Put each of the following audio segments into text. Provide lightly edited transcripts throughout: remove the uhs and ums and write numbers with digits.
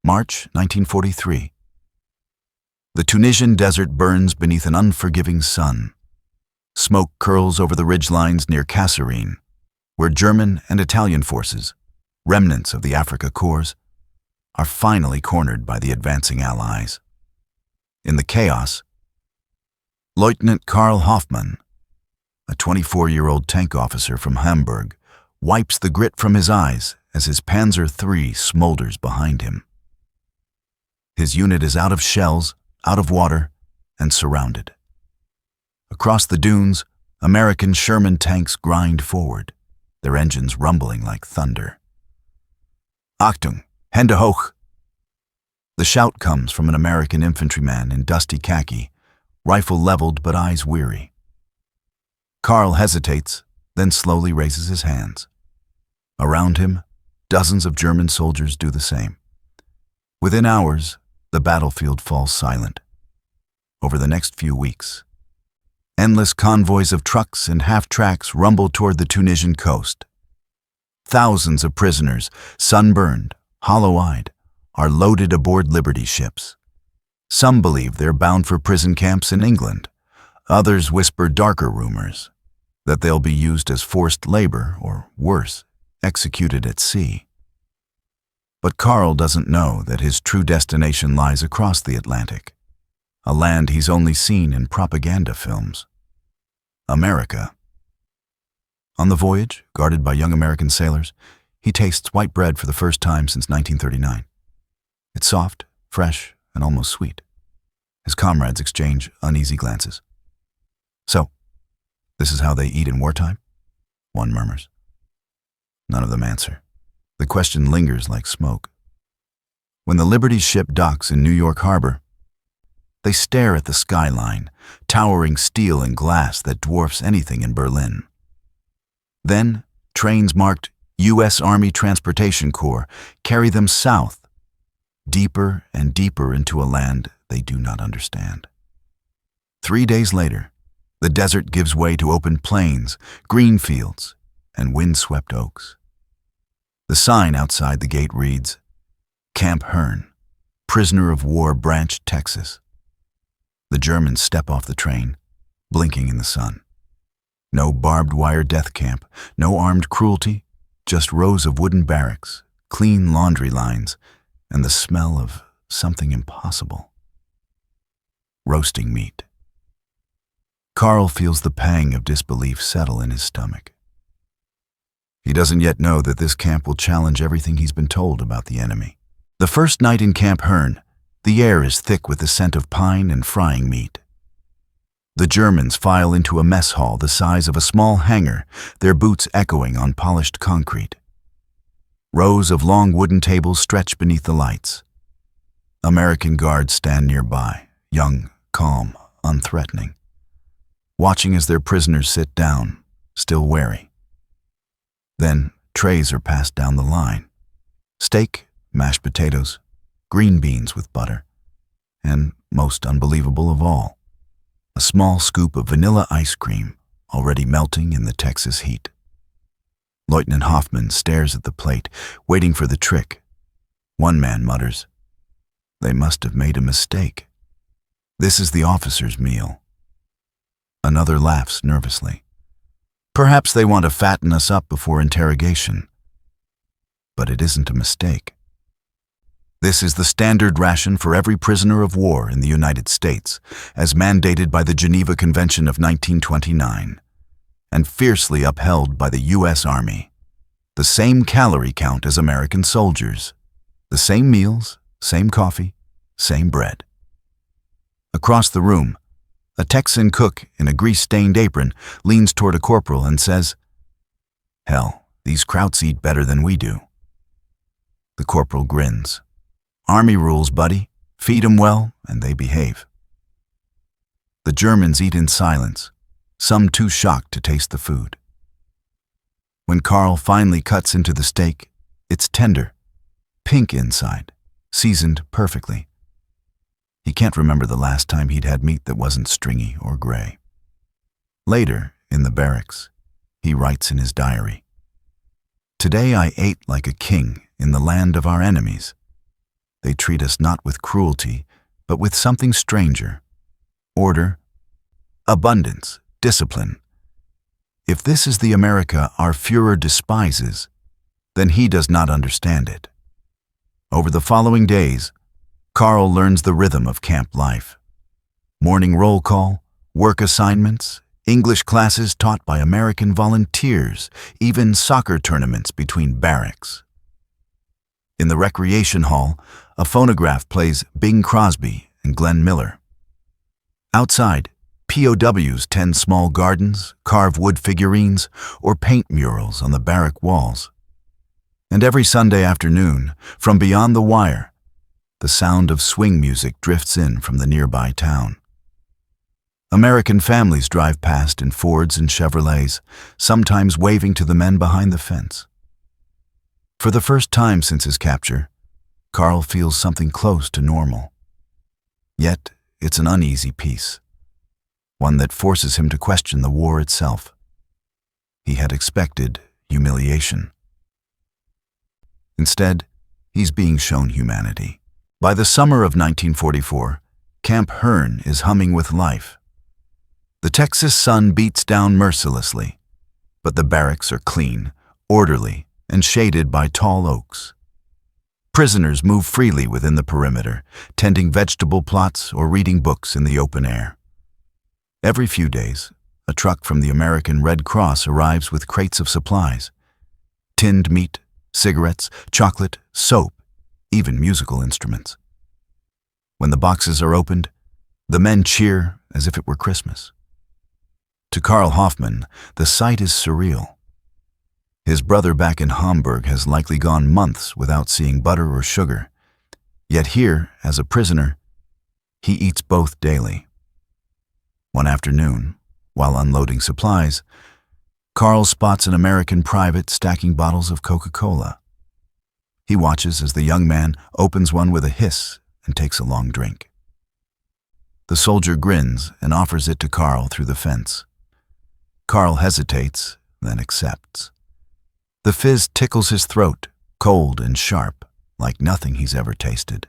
March 1943. The Tunisian desert burns beneath an unforgiving sun. Smoke curls over the ridgelines near Kasserine, where German and Italian forces, remnants of the Afrika Korps, are finally cornered by the advancing Allies. In the chaos, Leutnant Karl Hoffmann, a 24-year-old tank officer from Hamburg, wipes the grit from his eyes as his Panzer III smolders behind him. His unit is out of shells, out of water, and surrounded. Across the dunes, American Sherman tanks grind forward, their engines rumbling like thunder. Achtung, Hände hoch! The shout comes from an American infantryman in dusty khaki, rifle leveled but eyes weary. Karl hesitates, then slowly raises his hands. Around him, dozens of German soldiers do the same. Within hours, the battlefield falls silent. Over the next few weeks, endless convoys of trucks and half-tracks rumble toward the Tunisian coast. Thousands of prisoners, sunburned, hollow-eyed, are loaded aboard Liberty ships. Some believe they're bound for prison camps in England. Others whisper darker rumors, that they'll be used as forced labor, or worse, executed at sea. But Karl doesn't know that his true destination lies across the Atlantic, a land he's only seen in propaganda films. America. On the voyage, guarded by young American sailors, he tastes white bread for the first time since 1939. It's soft, fresh, and almost sweet. His comrades exchange uneasy glances. "So, this is how they eat in wartime?" one murmurs. None of them answer. The question lingers like smoke. When the Liberty ship docks in New York Harbor, they stare at the skyline, towering steel and glass that dwarfs anything in Berlin. Then, trains marked U.S. Army Transportation Corps carry them south, deeper and deeper into a land they do not understand. 3 days later, the desert gives way to open plains, green fields, and wind-swept oaks. The sign outside the gate reads, Camp Hearne, Prisoner of War Branch, Texas. The Germans step off the train, blinking in the sun. No barbed wire death camp, no armed cruelty, just rows of wooden barracks, clean laundry lines, and the smell of something impossible. Roasting meat. Karl feels the pang of disbelief settle in his stomach. He doesn't yet know that this camp will challenge everything he's been told about the enemy. The first night in Camp Hearne, the air is thick with the scent of pine and frying meat. The Germans file into a mess hall the size of a small hangar, their boots echoing on polished concrete. Rows of long wooden tables stretch beneath the lights. American guards stand nearby, young, calm, unthreatening, watching as their prisoners sit down, still wary. Then trays are passed down the line. Steak, mashed potatoes, green beans with butter, and, most unbelievable of all, a small scoop of vanilla ice cream already melting in the Texas heat. Leutnant Hoffmann stares at the plate, waiting for the trick. One man mutters, "They must have made a mistake. This is the officer's meal." Another laughs nervously. "Perhaps they want to fatten us up before interrogation." But it isn't a mistake. This is the standard ration for every prisoner of war in the United States, as mandated by the Geneva Convention of 1929, and fiercely upheld by the U.S. Army. The same calorie count as American soldiers. The same meals, same coffee, same bread. Across the room, a Texan cook in a grease-stained apron leans toward a corporal and says, "Hell, these Krauts eat better than we do." The corporal grins. "Army rules, buddy. Feed 'em well, and they behave." The Germans eat in silence, some too shocked to taste the food. When Karl finally cuts into the steak, it's tender, pink inside, seasoned perfectly. He can't remember the last time he'd had meat that wasn't stringy or gray. Later, in the barracks, he writes in his diary, "Today I ate like a king in the land of our enemies. They treat us not with cruelty, but with something stranger. Order, abundance, discipline. If this is the America our Führer despises, then he does not understand it. Over the following days, Karl learns the rhythm of camp life. Morning roll call, work assignments, English classes taught by American volunteers, even soccer tournaments between barracks. In the recreation hall, a phonograph plays Bing Crosby and Glenn Miller. Outside, POWs tend small gardens, carve wood figurines, or paint murals on the barrack walls. And every Sunday afternoon, from beyond the wire, the sound of swing music drifts in from the nearby town. American families drive past in Fords and Chevrolets, sometimes waving to the men behind the fence. For the first time since his capture, Karl feels something close to normal. Yet, it's an uneasy peace, one that forces him to question the war itself. He had expected humiliation. Instead, he's being shown humanity. By the summer of 1944, Camp Hearne is humming with life. The Texas sun beats down mercilessly, but the barracks are clean, orderly, and shaded by tall oaks. Prisoners move freely within the perimeter, tending vegetable plots or reading books in the open air. Every few days, a truck from the American Red Cross arrives with crates of supplies: tinned meat, cigarettes, chocolate, soap, even musical instruments. When the boxes are opened, the men cheer as if it were Christmas. To Karl Hoffmann, the sight is surreal. His brother back in Hamburg has likely gone months without seeing butter or sugar. Yet here, as a prisoner, he eats both daily. One afternoon, while unloading supplies, Karl spots an American private stacking bottles of Coca-Cola. He watches as the young man opens one with a hiss and takes a long drink. The soldier grins and offers it to Karl through the fence. Karl hesitates, then accepts. The fizz tickles his throat, cold and sharp, like nothing he's ever tasted.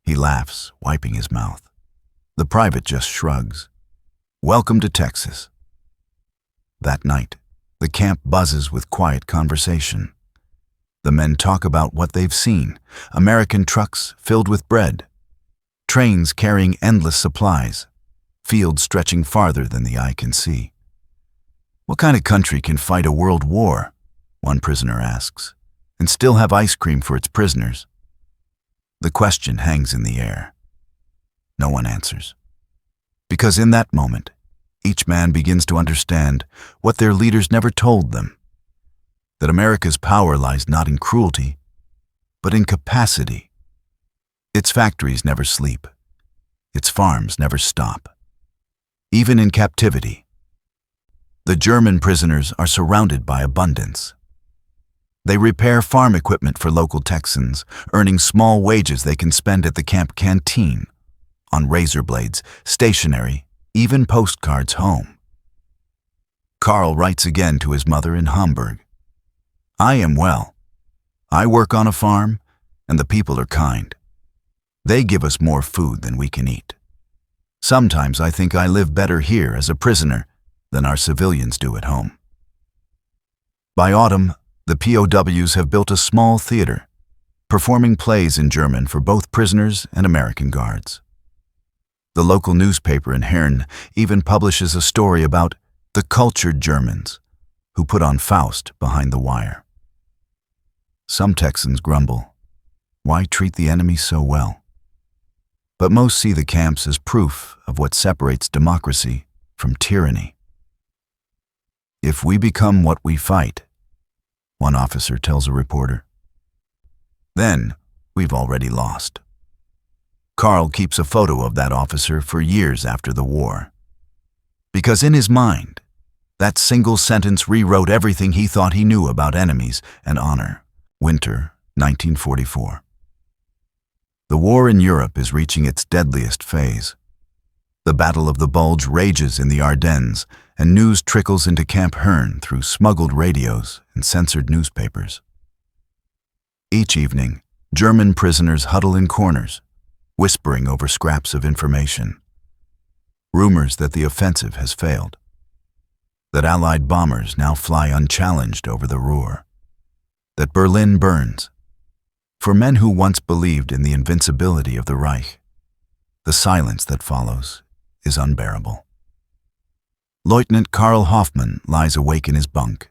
He laughs, wiping his mouth. The private just shrugs. Welcome to Texas. That night, the camp buzzes with quiet conversation. The men talk about what they've seen: American trucks filled with bread, trains carrying endless supplies, fields stretching farther than the eye can see. What kind of country can fight a world war, one prisoner asks, and still have ice cream for its prisoners? The question hangs in the air. No one answers. Because in that moment, each man begins to understand what their leaders never told them: that America's power lies not in cruelty, but in capacity. Its factories never sleep. Its farms never stop. Even in captivity, the German prisoners are surrounded by abundance. They repair farm equipment for local Texans, earning small wages they can spend at the camp canteen, on razor blades, stationery, even postcards home. Karl writes again to his mother in Hamburg. I am well. I work on a farm, and the people are kind. They give us more food than we can eat. Sometimes I think I live better here as a prisoner than our civilians do at home. By autumn, the POWs have built a small theater, performing plays in German for both prisoners and American guards. The local newspaper in Hearne even publishes a story about the cultured Germans who put on Faust behind the wire. Some Texans grumble, why treat the enemy so well? But most see the camps as proof of what separates democracy from tyranny. If we become what we fight, one officer tells a reporter, then we've already lost. Karl keeps a photo of that officer for years after the war. Because in his mind, that single sentence rewrote everything he thought he knew about enemies and honor. Winter, 1944. The war in Europe is reaching its deadliest phase. The Battle of the Bulge rages in the Ardennes, and news trickles into Camp Hearne through smuggled radios and censored newspapers. Each evening, German prisoners huddle in corners, whispering over scraps of information. Rumors that the offensive has failed, that Allied bombers now fly unchallenged over the Ruhr, that Berlin burns. For men who once believed in the invincibility of the Reich, the silence that follows is unbearable. Leutnant Karl Hoffmann lies awake in his bunk,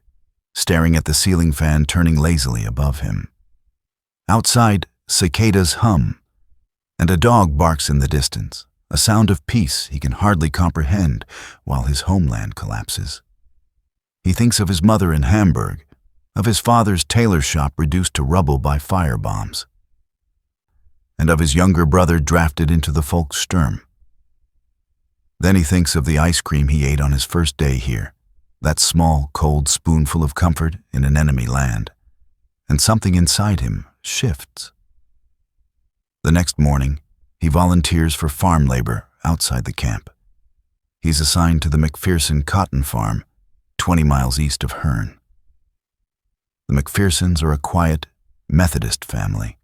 staring at the ceiling fan turning lazily above him. Outside, cicadas hum, and a dog barks in the distance, a sound of peace he can hardly comprehend while his homeland collapses. He thinks of his mother in Hamburg, of his father's tailor shop reduced to rubble by firebombs, and of his younger brother drafted into the Volkssturm. Then he thinks of the ice cream he ate on his first day here, that small, cold spoonful of comfort in an enemy land, and something inside him shifts. The next morning, he volunteers for farm labor outside the camp. He's assigned to the McPherson cotton farm, 20 miles east of Hearne. The McPhersons are a quiet, Methodist family.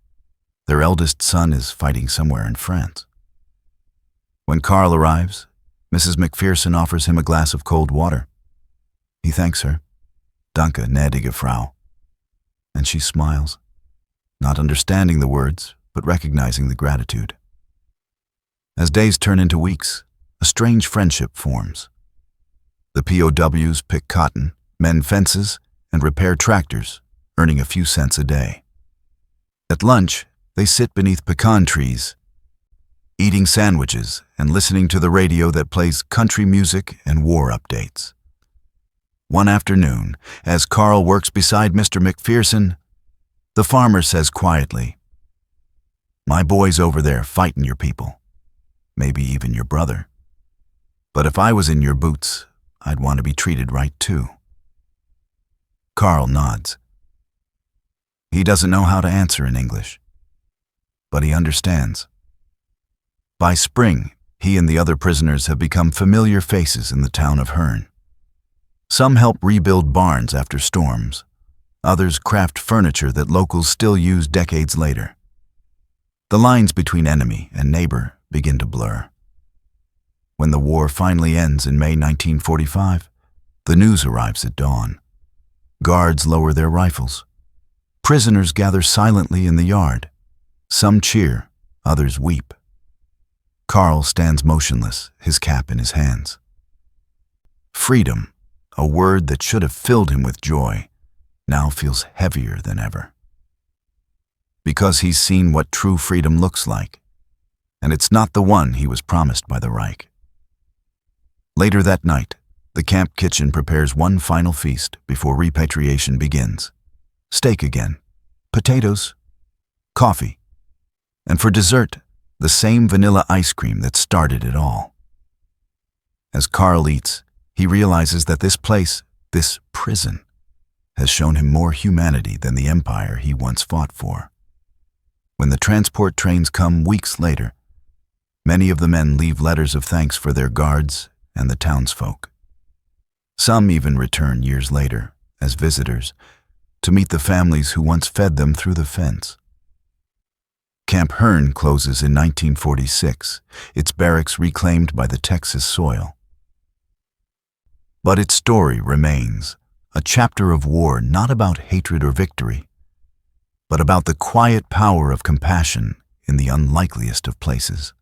Their eldest son is fighting somewhere in France. When Karl arrives, Mrs. McPherson offers him a glass of cold water. He thanks her, "Danke, gnädige Frau," and she smiles, not understanding the words, but recognizing the gratitude. As days turn into weeks, a strange friendship forms. The POWs pick cotton, mend fences, and repair tractors, earning a few cents a day. At lunch, they sit beneath pecan trees, eating sandwiches and listening to the radio that plays country music and war updates. One afternoon, as Karl works beside Mr. McPherson, the farmer says quietly, "My boy's over there fighting your people, maybe even your brother. But if I was in your boots, I'd want to be treated right too." Karl nods. He doesn't know how to answer in English, but he understands. By spring, he and the other prisoners have become familiar faces in the town of Hearne. Some help rebuild barns after storms. Others craft furniture that locals still use decades later. The lines between enemy and neighbor begin to blur. When the war finally ends in May 1945, the news arrives at dawn. Guards lower their rifles. Prisoners gather silently in the yard. Some cheer, others weep. Karl stands motionless, his cap in his hands. Freedom, a word that should have filled him with joy, now feels heavier than ever. Because he's seen what true freedom looks like, and it's not the one he was promised by the Reich. Later that night, the camp kitchen prepares one final feast before repatriation begins. Steak again, potatoes, coffee, and for dessert, the same vanilla ice cream that started it all. As Karl eats, he realizes that this place, this prison, has shown him more humanity than the empire he once fought for. When the transport trains come weeks later, many of the men leave letters of thanks for their guards and the townsfolk. Some even return years later, as visitors, to meet the families who once fed them through the fence. Camp Hearne closes in 1946, its barracks reclaimed by the Texas soil. But its story remains, a chapter of war not about hatred or victory, but about the quiet power of compassion in the unlikeliest of places.